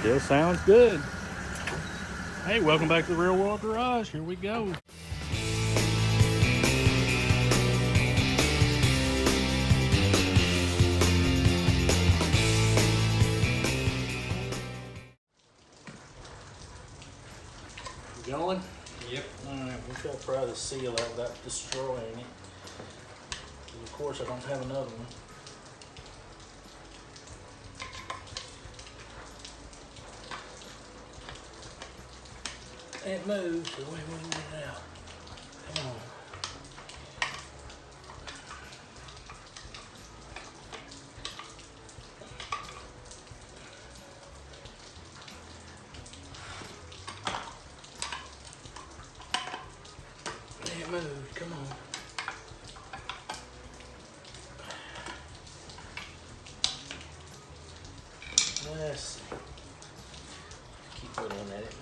Still sounds good. Hey, welcome back to the Real World Garage. Here we go. You going? Yep. Alright, we'll try to pry the seal out without destroying it. And of course, I don't have another one. It moves the way we get it out. Come on. It moved, come on. Let's see. Keep looking at it.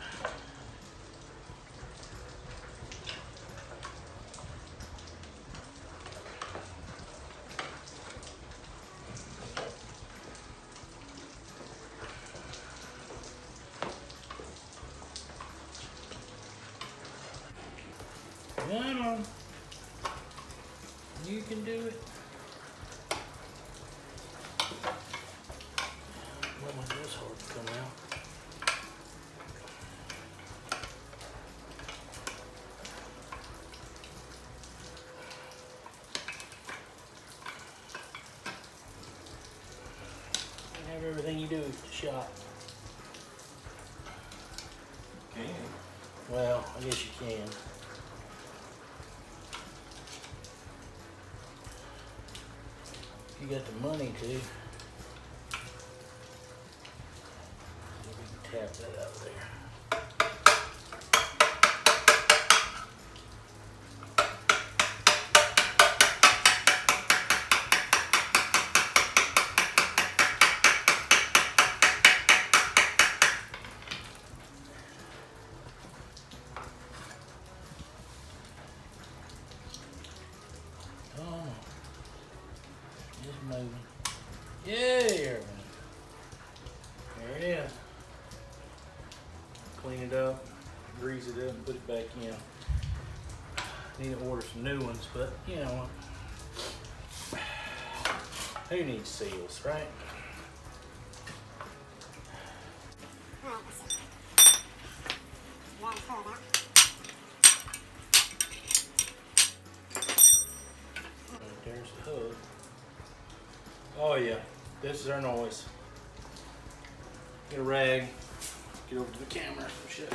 Come on. You can do it. Well, my this hard to come out. You have everything you do at the shop. Can. Well, I guess you can. You got the money to. We can tap that out there. Oh, just moving. Yeah, there it is. Clean it up, grease it up, and put it back in. Need to order some new ones, but you know what? Who needs seals, right? There's the hood. Oh yeah, this is our noise. Get a rag, get over to the camera, I'll show you.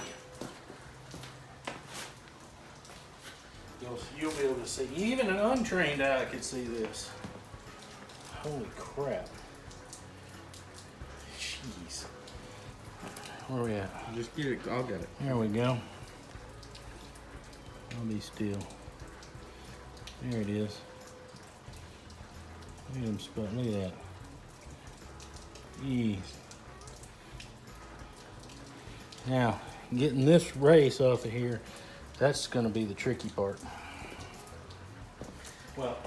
You'll be able to see, even an untrained eye could see this. Holy crap. Jeez. Where are we at? Just get it. I'll get it. There we go. I'll be still. There it is. Look at them spot. Look at that. Jeez. Now, getting this race off of here, that's going to be the tricky part. Well,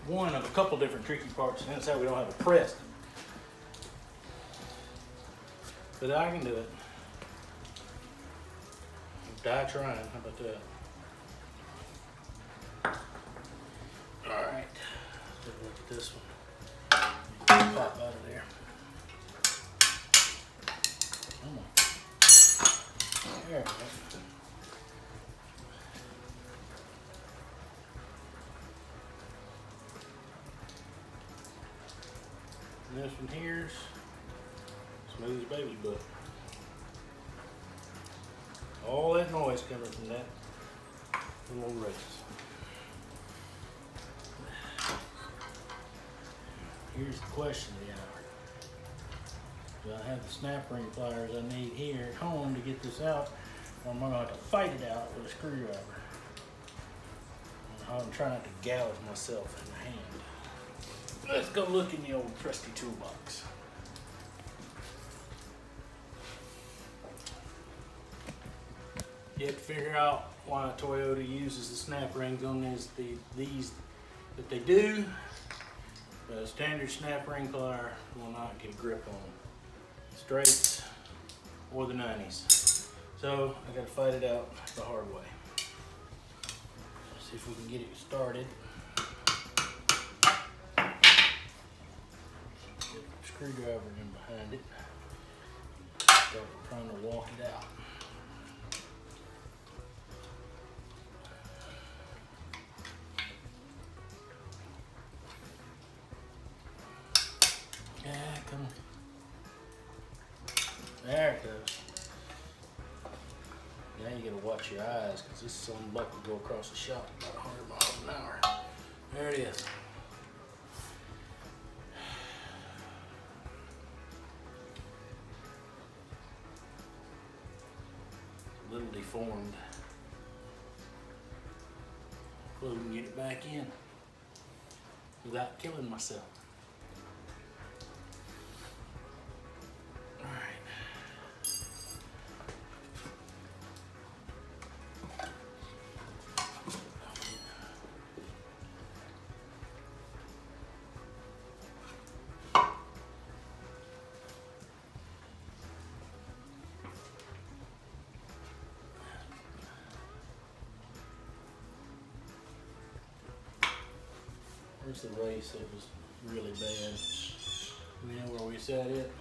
one of a couple different tricky parts, and that's how we don't have it pressed. But I can do it. Die trying. How about that? All right. Take a look at this one. Pop out of there. Come on. There we go. And this one here's smooth as baby's butt. All that noise coming from that little race. Here's the question of the hour. Do I have the snap ring pliers I need here at home to get this out, or am I going to have to fight it out with a screwdriver? I'm trying not to gouge myself in the hand. Let's go look in the old trusty toolbox. You have to figure out why Toyota uses the snap rings on these that they do. But a standard snap ring plier will not get a grip on them. Straights, or the 90s. So I gotta fight it out the hard way. See if we can get it started. Get the screwdriver in behind it. Start trying to walk it out. Yeah, come on. There it goes. Now you gotta watch your eyes, because this son of a buck will go across the shop about 100 miles an hour. There it is. A little deformed. Hopefully we can get it back in without killing myself. Where's the race that was really bad? We know where we set it.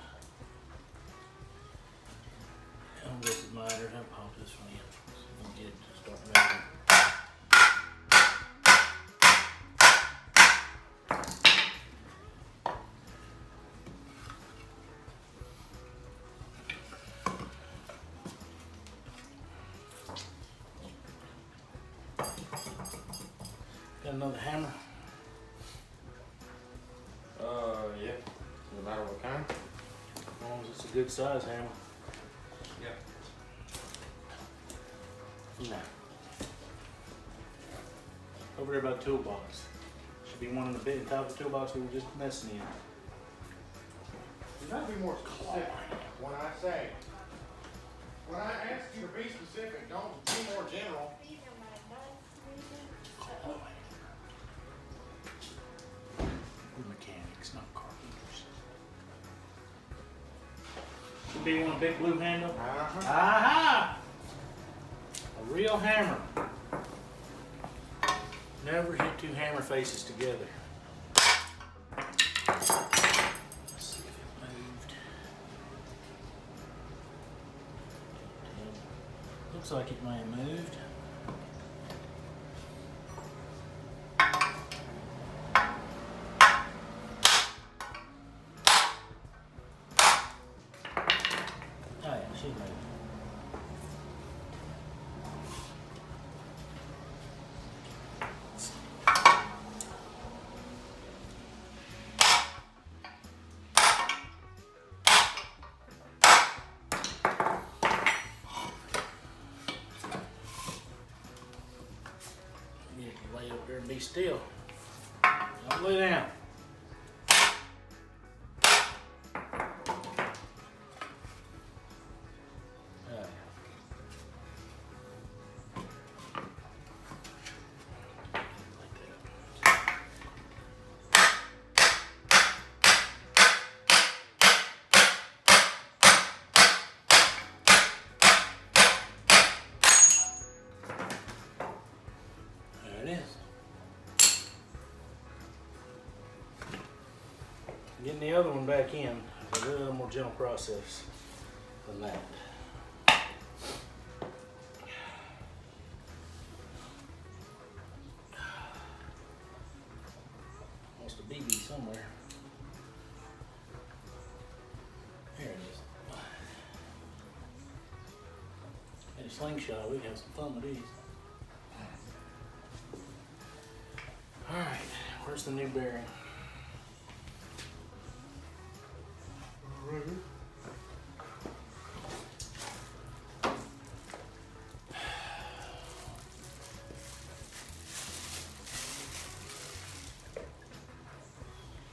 I guess it matters. I'll pop this one in so we can get it to start moving. Got another hammer? Yeah. No matter what kind? As long as it's a good size hammer. Yeah. No. Over there by the toolbox. Should be one in the big top of the toolbox we were just messing in. You gotta be more specific when I say. When I ask you to be specific, don't be more general. We're mechanics, not carpenters. Should be one big blue handle. Aha! A real hammer. Never hit two hammer faces together. Let's see if it moved. Looks like it may have moved. Oh yeah, she moved. You can lay up there and be still. Don't lay down. There it is. Getting the other one back in is a little more gentle process than that. Almost a BB somewhere. Here it is. And a slingshot, we can have some fun with these. Alright, where's the new bearing?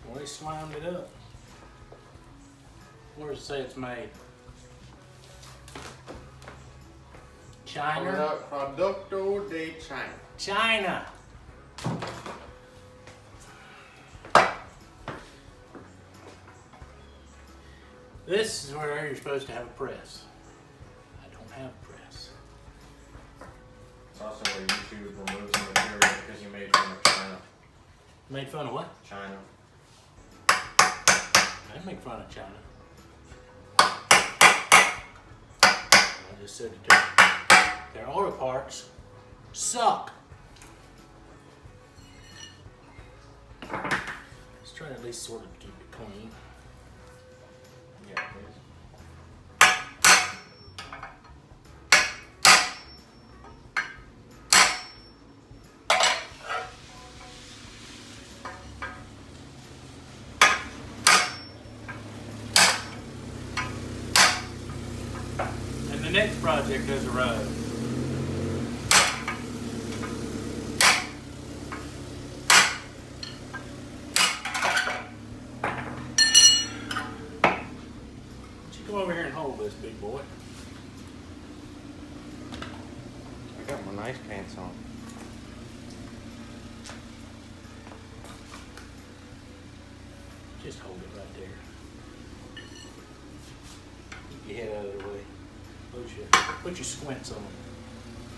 Well, they slimed it up. Where does it say it's made? China? Producto de China. China! This is where you're supposed to have a press. have a press. It's also where YouTube removes the material because you made fun of China. Made fun of what? China. I didn't make fun of China. I just said that their auto parts suck. Let's try to at least sort of keep it clean. Yeah, please. And the next project is a road. Come over here and hold this, big boy. I got my nice pants on. Just hold it right there. Keep your head out of the way. Put your squints on.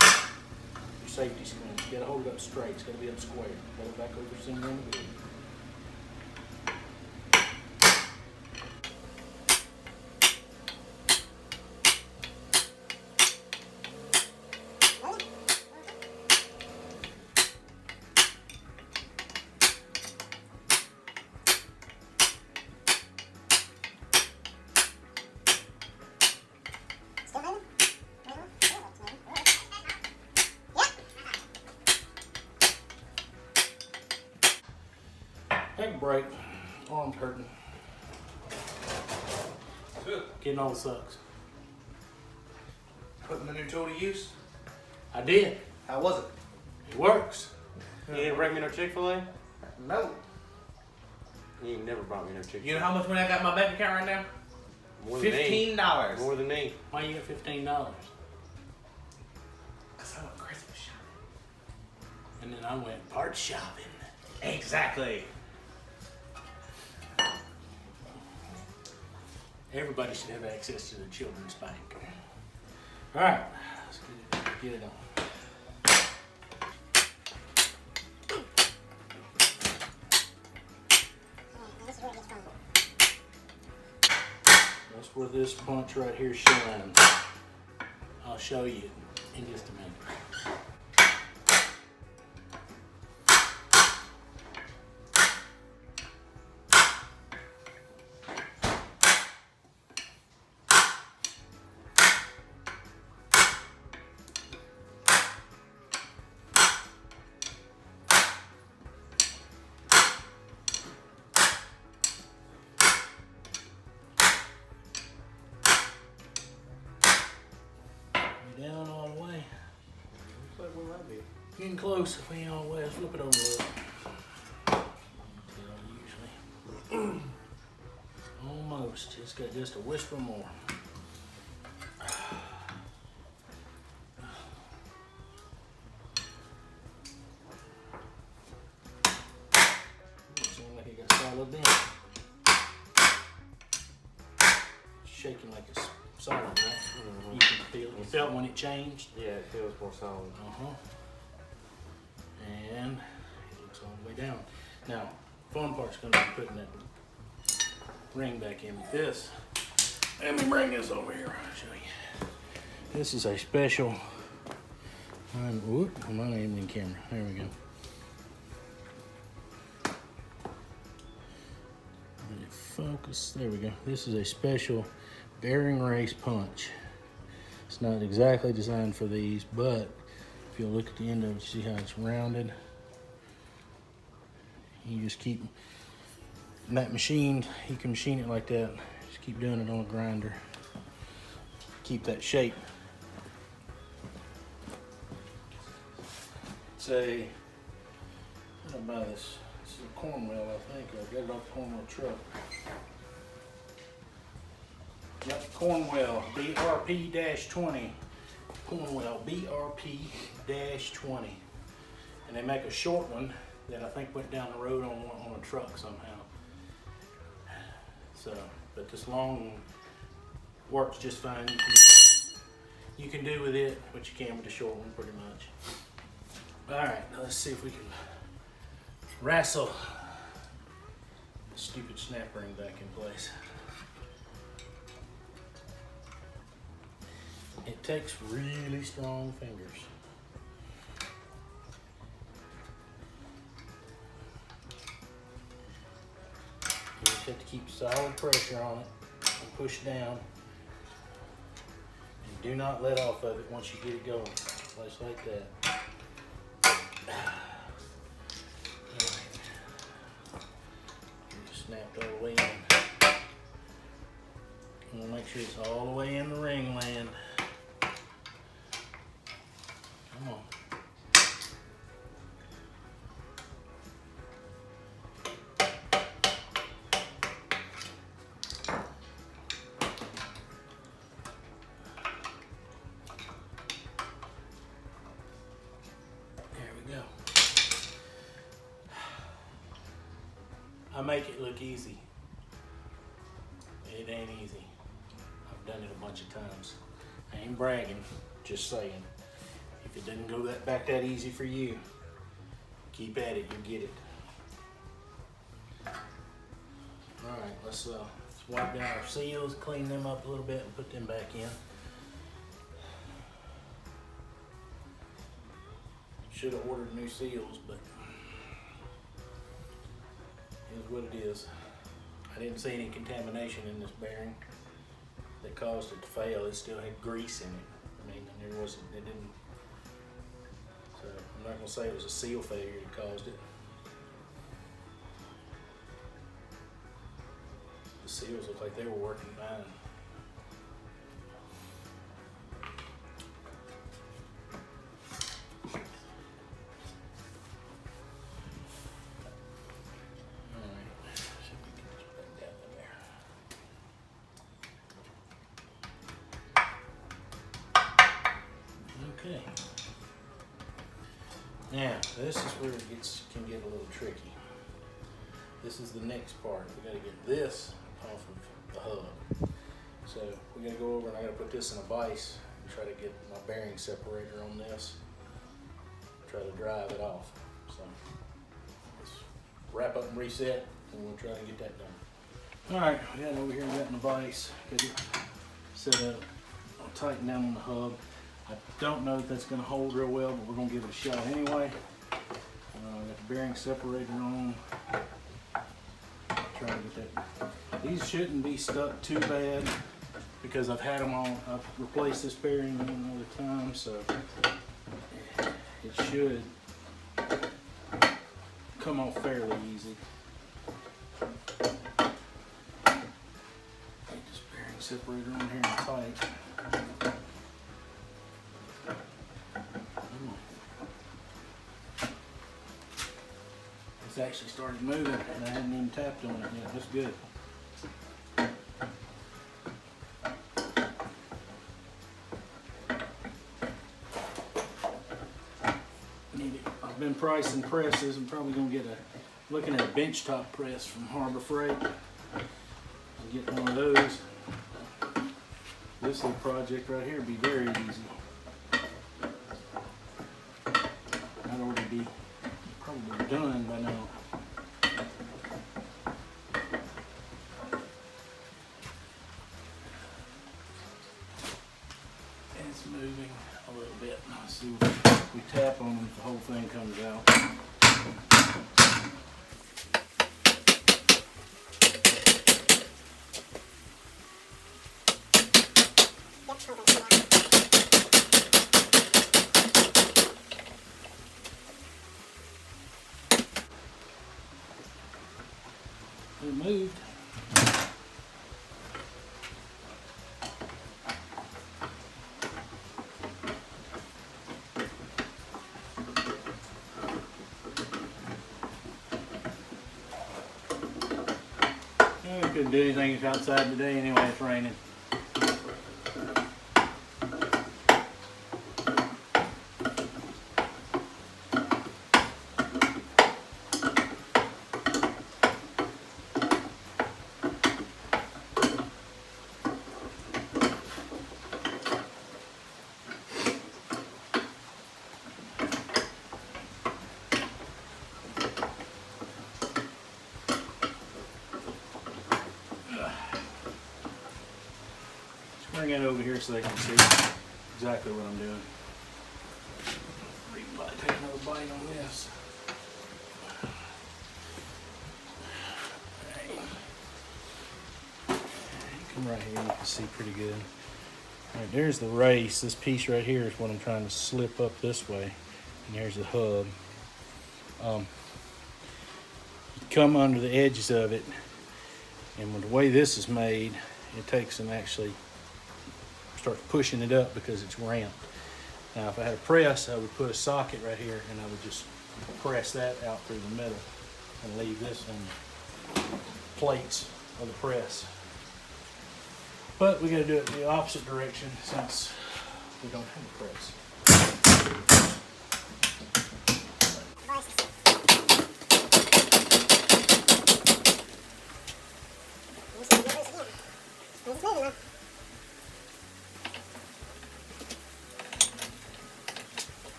Your safety squints. You gotta hold it up straight. It's gotta be up square. Hold it back over center in the middle. Take a break. Arm's hurting. Good. Getting all the sucks. Putting the new tool to use. I did. How was it? It works. You didn't bring me no Chick-fil-A? No. You ain't never brought me no Chick-fil-A. You know how much money I got in my bank account right now? More than me. $15. More than me. Why you get $15? Cause I went Christmas shopping. And then I went part shopping. Exactly. Everybody should have access to the children's bank. All right, let's get it on. That's where this punch right here shines. I'll show you in just a minute. Down all the way. Looks like we might be. Getting close if we ain't all the way. Let's flip it over a little. Usually. Almost. It's got just a whisper more. Seems like it got solid then. Shaking like it's solid, right? Mm-hmm. You can feel it. You felt when it changed? Yeah, it feels more solid. Uh-huh. And it looks all the way down. Now, fun part's gonna be putting that ring back in with this. Let me bring this over here. I'll show you. This is a special. Whoop, mine ain't even in camera. There we go. Let it focus. There we go. This is a special bearing race punch. It's not exactly designed for these, but if you look at the end of it, see how it's rounded. You just keep that machined. You can machine it like that. Just keep doing it on a grinder. Keep that shape. It's a, how did I buy this? This is a Cornwell, I think. I got it off the Cornwell truck. Yep, Cornwell, BRP-20. Cornwell, BRP-20. And they make a short one that I think went down the road on a truck somehow. So, but this long one works just fine. you can do with it what you can with the short one, pretty much. All right, now let's see if we can wrestle the stupid snap ring back in place. It takes really strong fingers. You just have to keep solid pressure on it and push down. And do not let off of it once you get it going. Just like that. Just snapped all the way in. And we'll make sure it's all the way in the ring land. Come on. There we go. I make it look easy. It ain't easy. I've done it a bunch of times. I ain't bragging, just saying. If it doesn't go back that easy for you, keep at it, you'll get it. All right, let's wipe down our seals, clean them up a little bit, and put them back in. Should have ordered new seals, but it is what it is. I didn't see any contamination in this bearing that caused it to fail. It still had grease in it. I mean, there wasn't, it didn't. So I'm not gonna say it was a seal failure that caused it. The seals look like they were working fine. Alright, see if we can get this back down in there. Okay. Now, this is where it can get a little tricky. This is the next part. We gotta get this off of the hub. So we gotta go over and I gotta put this in a vise and try to get my bearing separator on this. Try to drive it off. So let's wrap up and reset and we'll try to get that done. All right, we got it over here and got in the vise. Get it set up. I'll tighten down on the hub. I don't know if that's going to hold real well, but we're going to give it a shot anyway. Got the bearing separator on. Try to get that. These shouldn't be stuck too bad because I've had them on. I've replaced this bearing another time, so it should come off fairly easy. Get this bearing separator on here and tight. It's actually started moving and I hadn't even tapped on it yet. That's good. I've been pricing presses. I'm probably going to get looking at a benchtop press from Harbor Freight. I'll get one of those. This little project right here would be very easy. I'd already be probably done by now. It's moving a little bit. Let's see if we tap on them, the whole thing comes out. It moved. We couldn't do anything. It's outside today anyway. It's raining. bring it over here so they can see exactly what I'm doing. Take another bite on this. Come right here, you can see pretty good. All right, there's the race. This piece right here is what I'm trying to slip up this way. And there's the hub. You come under the edges of it, and with the way this is made, it takes and actually starts pushing it up because it's ramped. Now, if I had a press, I would put a socket right here, and I would just press that out through the middle and leave this in plates of the press. But we got to do it the opposite direction since we don't have a press.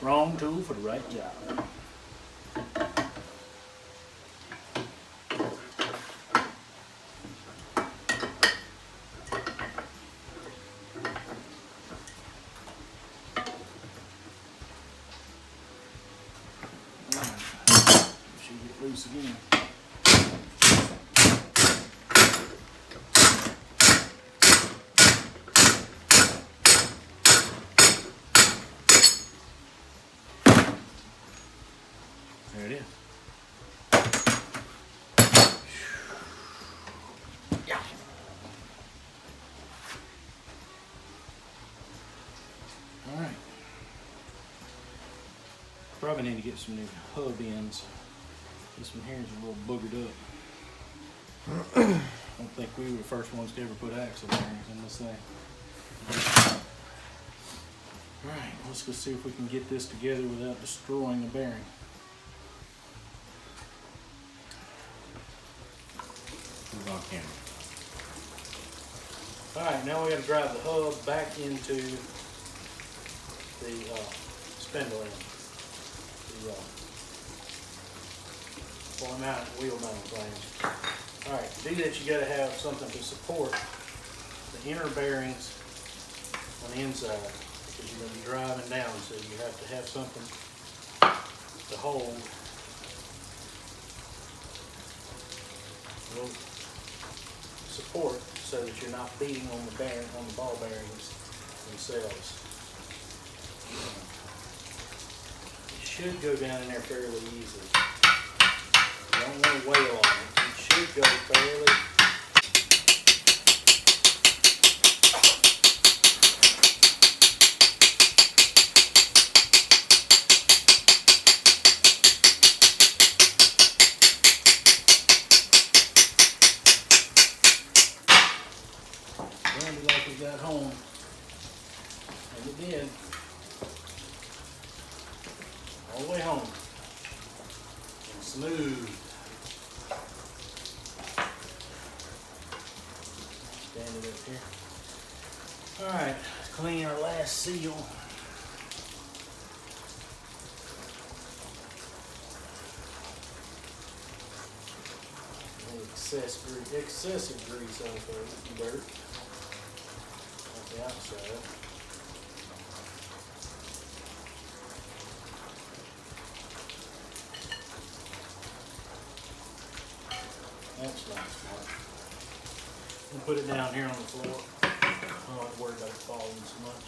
Wrong tool for the right job. Should get loose again. There it is. Yeah. All right. Probably need to get some new hub ends. This one here is a little boogered up. I don't think we were the first ones to ever put axle bearings in this thing. All right, let's go see if we can get this together without destroying the bearing. Who's on camera? All right, now we got to drive the hub back into the spindle end. Pull them out wheel mount things. All right, to do that, you got to have something to support the inner bearings on the inside because you're going to be driving down, so you have to have something to hold little support so that you're not beating on the bearing on the ball bearings themselves. It should go down in there fairly easily. You don't want to wail on it. It should go fairly. Sounded like it got home, and it did. All the way home. And smooth. Stand it up here. Alright, clean our last seal. Excessive grease off of the dirt. On the outside. That's not smart. We'll put it down here on the floor. I don't have to worry about it falling so much.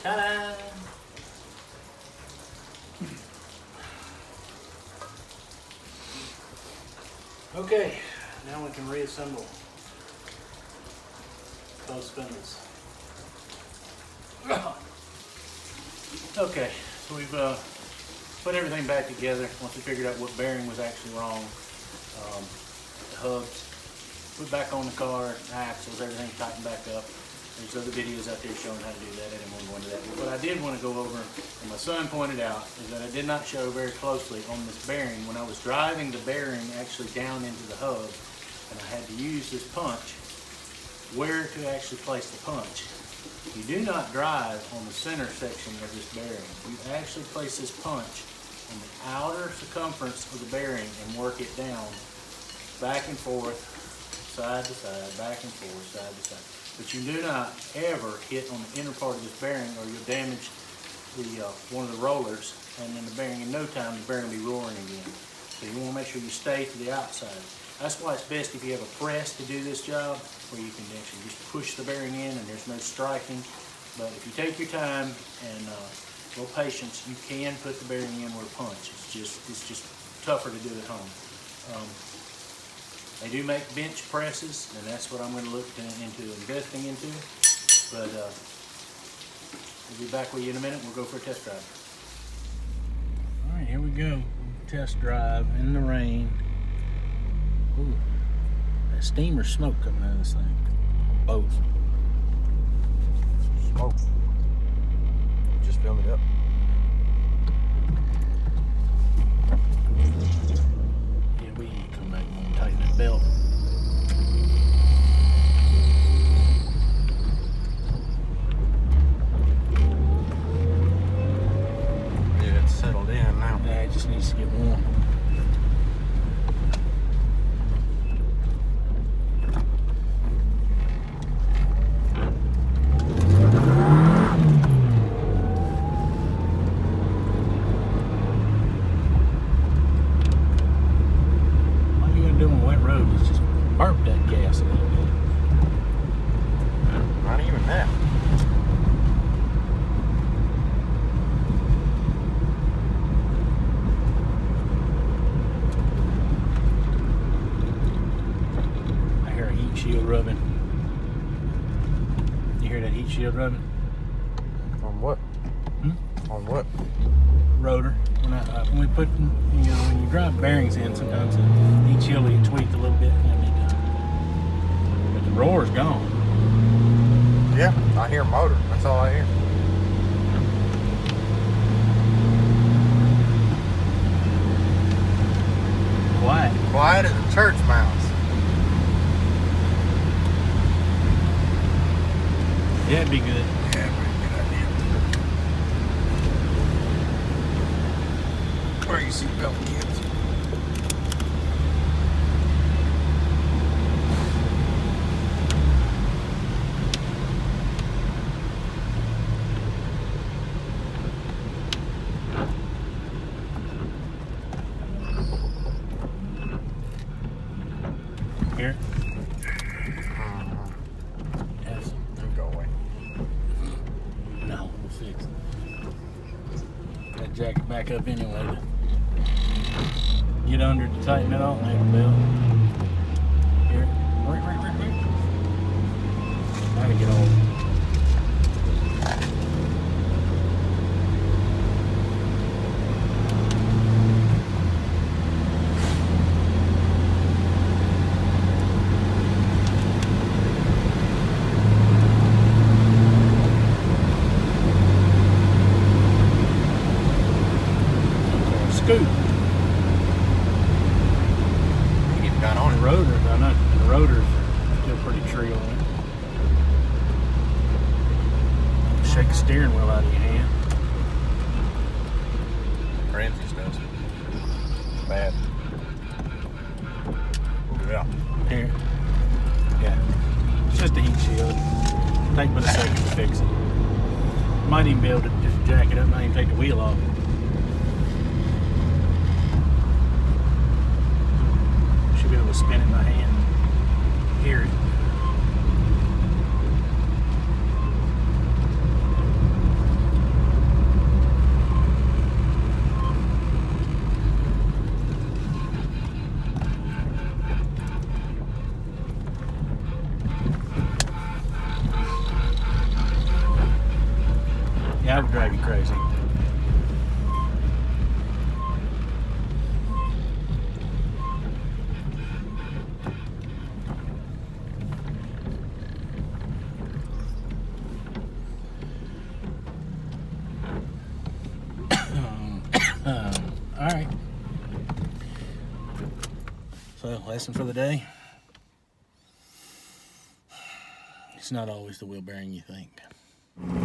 Ta-da! Okay, now we can reassemble those spindles. Okay, so we've put everything back together once we figured out what bearing was actually wrong. The hubs put back on the car, axles, everything tightened back up. There's other videos out there showing how to do that. I didn't want to go into that. But what I did want to go over, and my son pointed out, is that I did not show very closely on this bearing. When I was driving the bearing actually down into the hub, and I had to use this punch, where to actually place the punch. You do not drive on the center section of this bearing. You actually place this punch on the outer circumference of the bearing and work it down, back and forth, side to side, back and forth, side to side. But you do not ever hit on the inner part of this bearing, or you'll damage the one of the rollers, and then the bearing, in no time, the bearing will be roaring again. So you want to make sure you stay to the outside. That's why it's best if you have a press to do this job, where you can actually just push the bearing in and there's no striking. But if you take your time and a little patience, you can put the bearing in with a punch. It's just tougher to do at home. They do make bench presses, and that's what I'm going to look into investing into. But we'll be back with you in a minute. We'll go for a test drive. All right, here we go. Test drive in the rain. Ooh, that steam or smoke coming out of this thing? Both. Smoke. Just filled it up. Yeah, we need to come back and tighten that belt. Yeah, it's settled in now. Yeah, it just needs to get warm. Burp that gas a little bit. Not even that. I hear a heat shield rubbing. You hear that heat shield rubbing? On what? On what? Rotor. When we put, when you drive bearings in, sometimes the heat shield will get tweaked a little bit. But the roar's gone. Yeah, I hear motor. That's all I hear. Quiet. Quiet as a church mouse. Yeah, it'd be good. Yeah, pretty good idea. Where you seatbelt kids? Here. Yes. Go away. No, we'll fix it. Got to jack it back up anyway. Get under to tighten it alternator belt. Here. Right. Trying to get on. Scoop. You even got on it. Rotors, I know the rotors are still pretty tree on it. Shake the steering wheel out of your hand. Ramsey's does. Bad. Yeah. Here. Yeah. It's just a heat shield. Take but a second to fix it. Might even be able to just jack it up and not even take the wheel off. Should be able to spin it in my hand. Hear it. Yeah, I would drive you crazy. Lesson for the day. It's not always the wheel bearing you think.